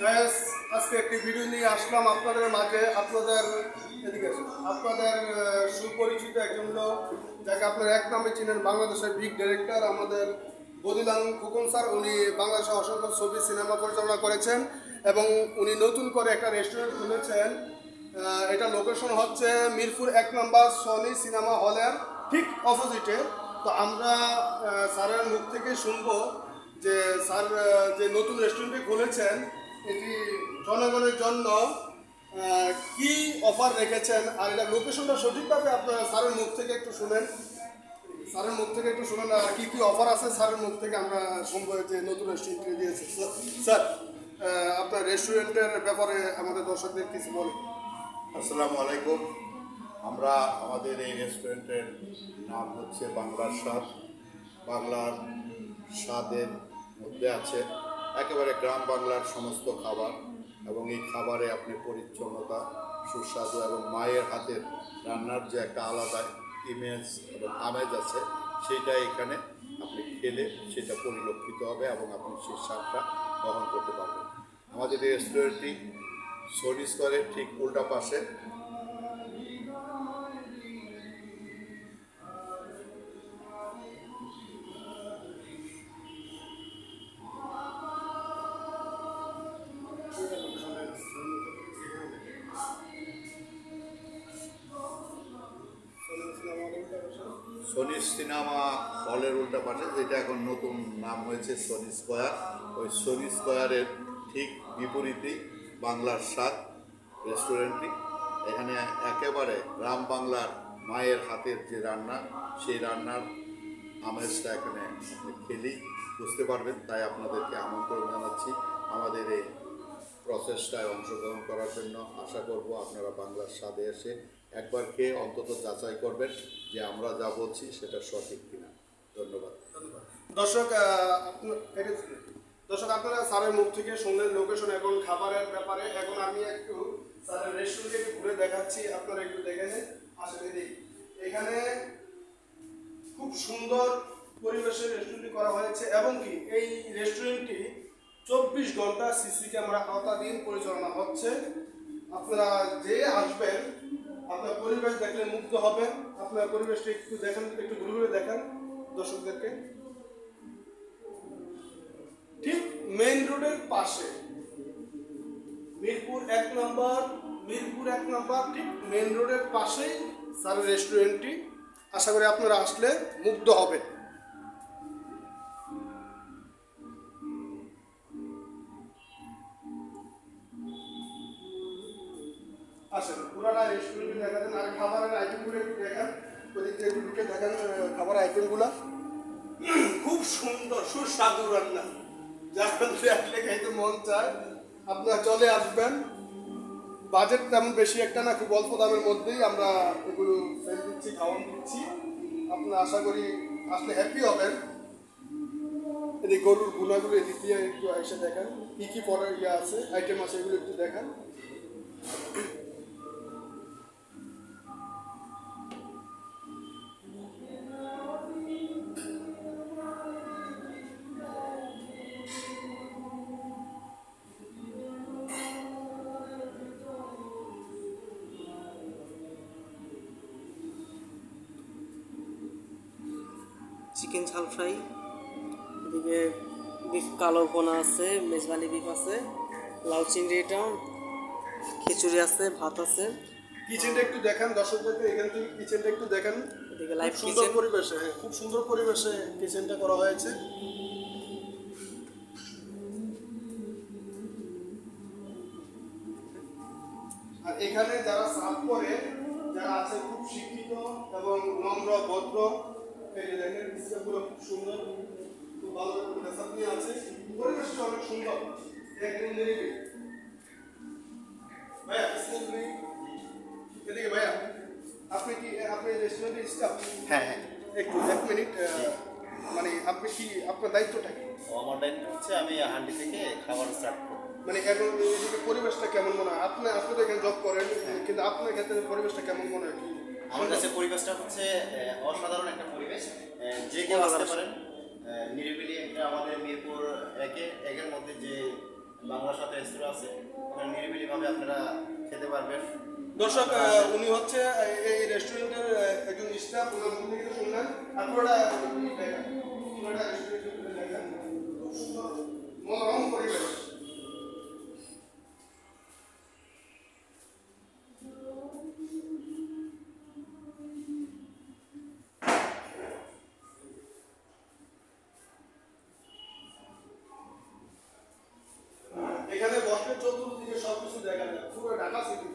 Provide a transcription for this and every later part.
Guys, আজকে একটি video নিয়ে আসলাম আপনাদের মাঝে। আপনাদের সুপরিচিত একজন লোক, যাকে আপনারা এক নামে চিনেন, বাংলাদেশের বিগ ডিরেক্টর আমাদের বদিলাল খোকন স্যার। উনি বাংলাদেশে অসংখ্য ছবি সিনেমা পরিচালনা করেছেন এবং উনি নতুন করে একটা রেস্টুরেন্ট খুলেছেন। এটা লোকেশন হচ্ছে মিরপুর 1 নম্বর সনি সিনেমা হলের ঠিক অপোজিটে। তো আমরা স্যারের মুখ থেকে শুনবো যে স্যার যে নতুন রেস্টুরেন্টটি খুলেছেন এটি জনগণের জন্য কি অফার রেখেছেন, আর এটা লোকেশনটা সঠিকভাবে আপনারা স্যারের মুখ থেকে একটু শুনেন। আর কি কি অফার আছে স্যারের মুখ থেকে আমরা শুনবো যে নতুন রেস্টুরেন্টটি দিয়েছে। স্যার, আপনার রেস্টুরেন্টের ব্যাপারে আমাদের দর্শকদের কিছু বলুন। আসসালামু আলাইকুম। আমরা আমাদের এই রেস্টুরেন্টের নাম হচ্ছে বাংলার স্বাদ। বাংলার স্বাদের মধ্যে আছে একেবারে গ্রাম বাংলার সমস্ত খাবার, এবং এই খাবারে আপনি পরিচ্ছন্নতা, সুস্বাদু এবং মায়ের হাতের রান্নার যে একটা আলাদা ইমেজ এবং আমেজ আছে, সেইটা এখানে আপনি খেলে সেটা পরিলক্ষিত হবে এবং আপনি সেই স্বাদটা গ্রহণ করতে পারবেন। আমাদের এই রেস্টুরেন্টটি সনি স্কয়ারের ঠিক উল্টা পাশে। সনি সিনেমা হলের উল্টা পাশে, যেটা এখন নতুন নাম হয়েছে সনি স্কয়ার, ওই সনি স্কয়ারের ঠিক বিপরীতেই বাংলার স্বাদ রেস্টুরেন্টটি। এখানে একেবারে গ্রাম বাংলার মায়ের হাতের যে রান্না, সেই রান্নার আমেজটা এখানে আপনি খেলেই বুঝতে পারবেন। তাই আপনাদেরকে আমন্ত্রণ জানাচ্ছি আমাদের এই প্রসেসটায় অংশগ্রহণ করার জন্য। আশা করব আপনারা বাংলার স্বাদে এসে একবার খেয়ে অন্তত যাচাই করবেন যে আমরা যা বলছি সেটা সঠিক কিনা। ধন্যবাদ। দর্শক, আপনারা স্যারের মুখ থেকে শুনলেন লোকেশন এবং খাবারের ব্যাপারে। এখন আমি একটু স্যারের রেস্টুরেন্টে একটু ঘুরে দেখাচ্ছি, আপনারা একটু দেখে নিন। আসলে এখানে খুব সুন্দর পরিবেশে রেস্টুরেন্টটি করা হয়েছে এবং কি এই রেস্টুরেন্টটি 24 ঘন্টা সিসি ক্যামেরা আওতাধীন পরিচালনা হচ্ছে। আপনারা যে আসবেন আপনার পরিবেশ দেখলে মুগ্ধ হবেন। আপনার পরিবেশটা একটু দেখেন, একটু ঘুরে ঘুরে দেখান দর্শকদেরকে। ঠিক মেইন রোডের পাশে মিরপুর 1 নম্বর ঠিক মেইন রোডের পাশেই স্যার রেস্টুরেন্টটি। আশা করি আপনারা আসলে মুগ্ধ হবেন। আসেন, পুরাটা রেস্টুরেন্টে দেখাতেন আর খাবারের আইটেমগুলো একটু দেখান। ওদিকে ঢুকে দেখান খাবারের আইটেমগুলো। খুব সুন্দর সুস্বাদু রান্না, যার দেখলে খাইতে মন চায়। আপনারা চলে আসবেন। বাজেট তেমন বেশি একটা না, খুব অল্প দামের মধ্যেই আমরা এগুলো সেল দিচ্ছি, খাওয়ান দিচ্ছি। আপনারা আশা করি আসলে হ্যাপি হবেন। এদিকে গরুর গুণাগুলো এদিক দিয়ে একটু এসে দেখান, কী কী পরের আছে আইটেম আছে এগুলো একটু দেখান। চিকেন ঝাল ফ্রাই, এদিকে বিফ কালো পোনা আছে, মেজবানি বিফ আছে, লাউ চিংড়ি, এটা খিচুড়ি আছে, ভাত আছে। কিচেনটা একটু দেখান দর্শকদেরকে, এখান থেকে কিচেনটা একটু দেখান। এদিকে লাইভ সুন্দর পরিবেশে, খুব সুন্দর পরিবেশে কিচেনটা করা হয়েছে। আর এখানে যারা সার্ভ করে, যারা আছে খুব শিক্ষিত এবং নম্র ভদ্র। এই যে দেখেন স্টাফগুলো খুব সুন্দর, খুব ভালো রেসাপ নিয়ে আছে। পরিবেশটা অনেক সুন্দর, একদম নিরিবিলি। ভাইয়া এক্সকিউজ মি, এদিকে ভাইয়া, আপনি কি আপনি রেস্টুরেন্টের স্টাফ? হ্যাঁ হ্যাঁ, একটু 1 মিনিট, মানে আপনি কি, আপনার দায়িত্বটা কি? আমার দায়িত্ব হচ্ছে আমি হান্ডি থেকে খাবার স্টার্ট করব। মানে এখন এদিকে পরিবেশটা কেমন মনে হয়? আপনি তো এখানে জব করেন, কিন্তু আপনার ক্ষেত্রে পরিবেশটা কেমন মনে হয়? কি আমার কাছে পরিবেশটা হচ্ছে অসাধারণ একটা পরিবেশ। যে কেউ আসতে পারেন, নিরিবিলি একটা আমাদের মিরপুর একের মধ্যে যে বাংলা সাথে রেস্টুরেন্ট আছে, ওখানে নিরিবিলিভাবে আপনারা খেতে পারবেন। দর্শক উনি হচ্ছে এই রেস্টুরেন্টের একজন স্টাফ, ওনার মুখ থেকে শুনলেন। আপনারা দেখেন, পুরোটা রেস্টুরেন্ট দেখেন, খুব সুন্দর মনোরম পরিবেশ। এখানে বসলে চতুর্দিকে সবকিছু দেখা যায়, পুরো ঢাকা সিটি।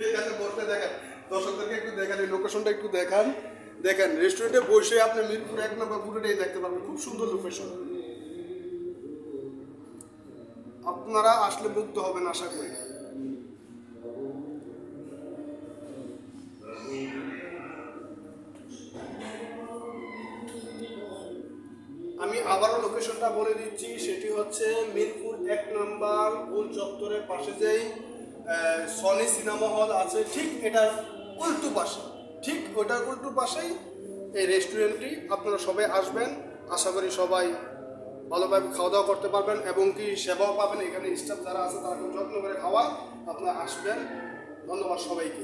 এখানে বসলে দেখেন, দর্শকদেরকে একটু দেখান, এই লোকেশনটা একটু দেখান। দেখেন রেস্টুরেন্টে বসে আপনি মিরপুর 1 নম্বর পুরোটাই দেখতে পারবেন, খুব সুন্দর লোকেশন। আপনারা আসলে মুগ্ধ হবেন আশা করি। আমি আবারও লোকেশনটা বলে দিচ্ছি, সেটি হচ্ছে মিরপুর 1 নম্বর গোল চত্বরের পাশে যেই সনি সিনেমা হল আছে, ঠিক এটার উল্টো পাশে, ঠিক ওটার উল্টো পাশেই এই রেস্টুরেন্টটি। আপনারা সবাই আসবেন, আশা করি সবাই ভালোভাবে খাওয়া দাওয়া করতে পারবেন এবং কি সেবাও পাবেন। এখানে স্টাফ যারা আছে তারা খুব যত্ন করে খাওয়ায়। আপনারা আসবেন। ধন্যবাদ সবাইকে।